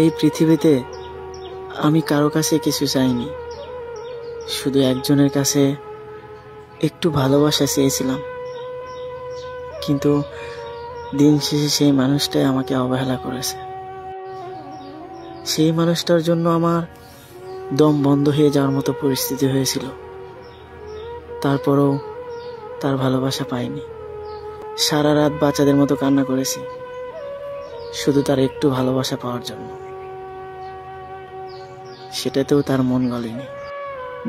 এই পৃথিবীতে আমি কারো কাছে কিছু চাইনি, শুধু একজনের কাছে একটু ভালোবাসা চেয়েছিলাম। কিন্তু দিন শেষে সেই মানুষটাই আমাকে অবহেলা করেছে। সেই মানুষটার জন্য আমার দম বন্ধ হয়ে যাওয়ার মতো পরিস্থিতি হয়েছিল। তারপরও তার ভালোবাসা পাইনি। সারা রাত বাচ্চাদের মতো কান্না করেছি, শুধু তার একটু ভালোবাসা পাওয়ার জন্য। সেটাতেও তার মন গলেনি।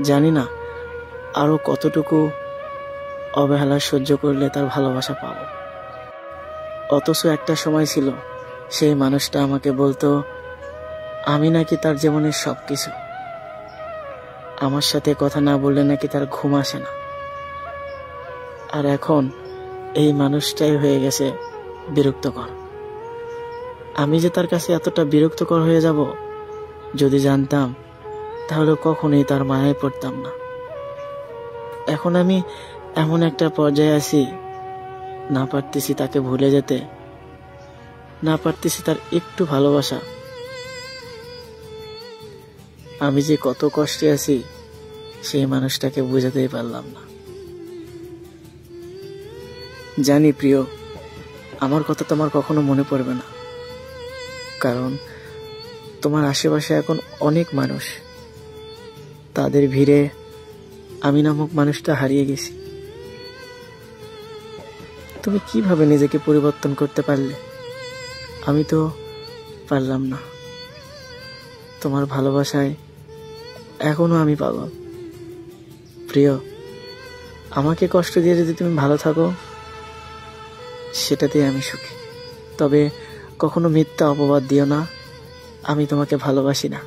জানি না আরো কতটুকু অবহেলা সহ্য করলে তার ভালোবাসা পাব। অথচ একটা সময় ছিল সেই মানুষটা আমাকে বলতো আমি নাকি তার জীবনের সবকিছু। আমার সাথে কথা না বললে নাকি তার ঘুম আসে না। আর এখন এই মানুষটাই হয়ে গেছে বিরক্তকর। আমি যে তার কাছে এতটা বিরক্তকর হয়ে যাব, যদি জানতাম তাহলে কখনোই তার মায়ায় পড়তাম না। এখন আমি এমন একটা পর্যায়ে আছি, না পারতেছি তাকে ভুলে যেতে, না পারতেছি তার একটু ভালোবাসা। আমি যে কত কষ্টে আছি সেই মানুষটাকে বোঝাতেই পারলাম না। জানি প্রিয়, আমার কথা তোমার কখনো মনে পড়বে না, কারণ তোমার আশেপাশে এখন অনেক মানুষ। তাদের ভিড়ে আমি নামক মানুষটা হারিয়ে গেছি। তুমি কিভাবে নিজেকে পরিবর্তন করতে পারলে? আমি তো পারলাম না। তোমার ভালোবাসায় এখনো আমি পাগল। প্রিয়, আমাকে কষ্ট দিয়ে যদি তুমি ভালো থাকো, সেটাতেই আমি সুখী। তবে কখনো মিথ্যা অপবাদ দিও না আমি তোমাকে ভালোবাসি না।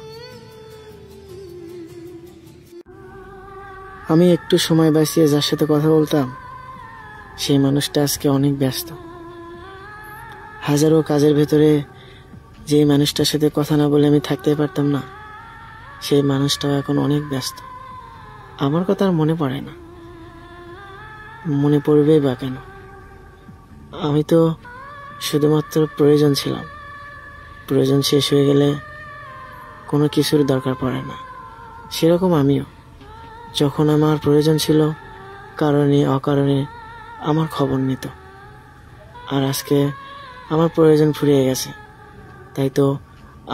আমি একটু সময় বাঁচিয়ে যার সাথে কথা বলতাম, সেই মানুষটা আজকে অনেক ব্যস্ত। হাজারো কাজের ভেতরে যে মানুষটার সাথে কথা না বলে আমি থাকতে পারতাম না, সেই মানুষটাও এখন অনেক ব্যস্ত। আমার কথা আর মনে পড়ে না। মনে পড়বেই বা কেন? আমি তো শুধুমাত্র প্রয়োজন ছিলাম। প্রয়োজন শেষ হয়ে গেলে কোনো কিছুর দরকার পড়ে না। সেরকম আমিও, যখন আমার প্রয়োজন ছিল, কারণে অকারণে আমার খবর নিত। আর আজকে আমার প্রয়োজন ফুরিয়ে গেছে, তাই তো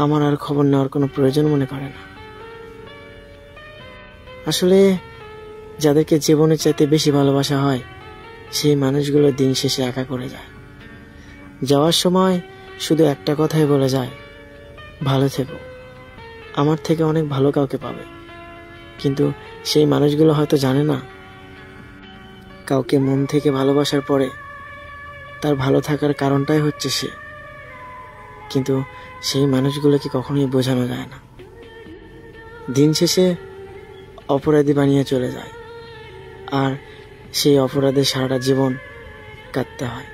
আমার আর খবর নেওয়ার কোনো প্রয়োজন মনে করে না। আসলে যাদেরকে জীবনের চাইতে বেশি ভালোবাসা হয়, সেই মানুষগুলো দিন শেষে একা করে যায়। যাওয়ার সময় শুধু একটা কথাই বলে যায়, ভালো থেকো, আমার থেকে অনেক ভালো কাউকে পাবে। কিন্তু সেই মানুষগুলো হয়তো জানে না, কাউকে মন থেকে ভালোবাসার পরে তার ভালো থাকার কারণটাই হচ্ছে সে। কিন্তু সেই মানুষগুলোকে কখনোই বোঝানো যায় না। দিন শেষে অপরাধী বানিয়ে চলে যায়, আর সেই অপরাধে সারাটা জীবন কাটতে হয়।